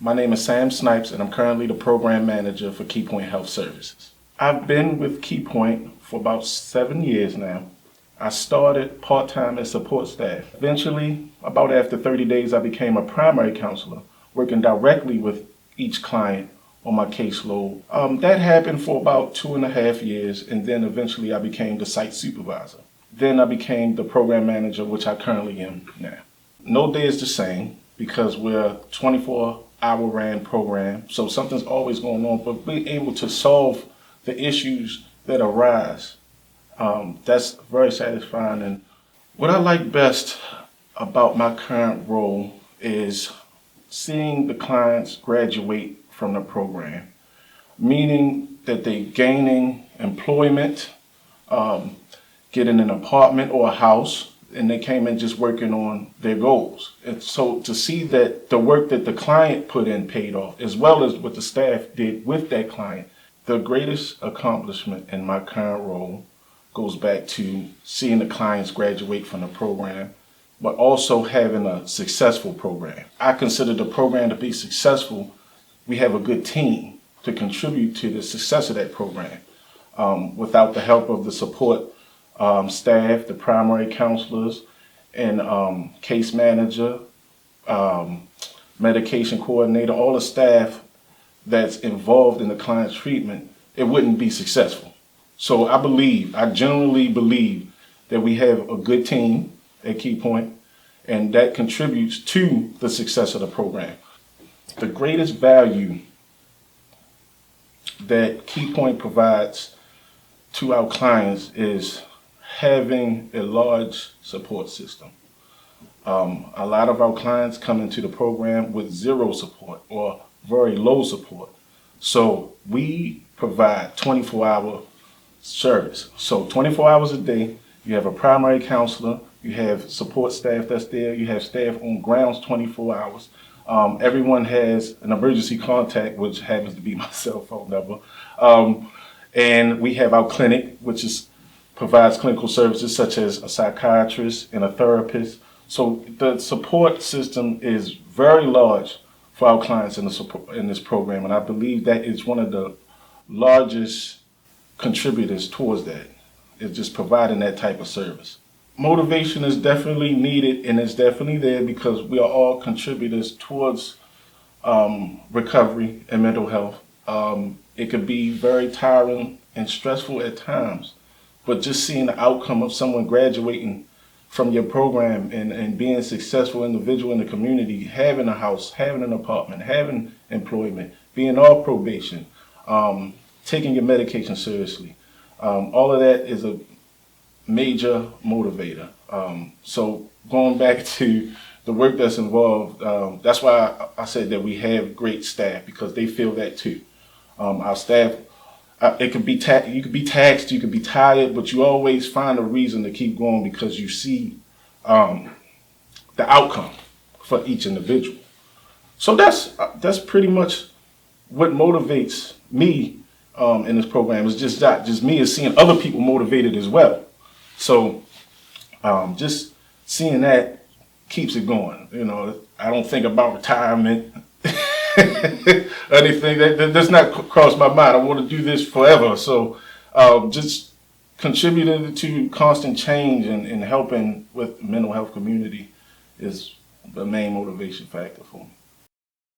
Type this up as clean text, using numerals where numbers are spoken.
My name is Sam Snipes, and I'm currently the program manager for Keypoint Health Services. I've been with Keypoint for about 7 years now. I started part-time as support staff. Eventually, about after 30 days, I became a primary counselor, working directly with each client on my caseload. That happened for about 2.5 years, and then eventually I became the site supervisor. Then I became the program manager, which I currently am now. No day is the same because we're a 24-hour ran program, so something's always going on, but being able to solve the issues that arise, that's very satisfying. And what I like best about my current role is seeing the clients graduate from the program, meaning that they're gaining employment, getting an apartment or a house, and they came in just working on their goals. And so to see that the work that the client put in paid off, as well as what the staff did with that client, the greatest accomplishment in my current role goes back to seeing the clients graduate from the program, but also having a successful program. I consider the program to be successful. We have a good team to contribute to the success of that program. Without the help of the support staff, the primary counselors, and case manager, medication coordinator, all the staff that's involved in the client's treatment, it wouldn't be successful. So I genuinely believe that we have a good team at Keypoint, and that contributes to the success of the program. The greatest value that Keypoint provides to our clients is having a large support system. A lot of our clients come into the program with zero support or very low support. So we provide 24-hour service. So 24 hours a day, you have a primary counselor, you have support staff that's there, you have staff on grounds 24 hours. Everyone has an emergency contact, which happens to be my cell phone number. And we have our clinic, which provides clinical services such as a psychiatrist and a therapist. So the support system is very large for our clients in this program, and I believe that is one of the largest contributors towards that, is just providing that type of service. Motivation is definitely needed, and it's definitely there because we are all contributors towards recovery and mental health. It could be very tiring and stressful at times, but just seeing the outcome of someone graduating from your program and being a successful individual in the community, having a house, having an apartment, having employment, being off probation, taking your medication seriously, all of that is a major motivator. So going back to the work that's involved, that's why I said that we have great staff, because they feel that too. Our staff, you could be taxed, you could be tired, but you always find a reason to keep going because you see the outcome for each individual. So that's pretty much what motivates me in this program. It's just me is seeing other people motivated as well. So just seeing that keeps it going. You know, I don't think about retirement. Anything that does not cross my mind. I want to do this forever. So just contributing to constant change and helping with the mental health community is the main motivation factor for me.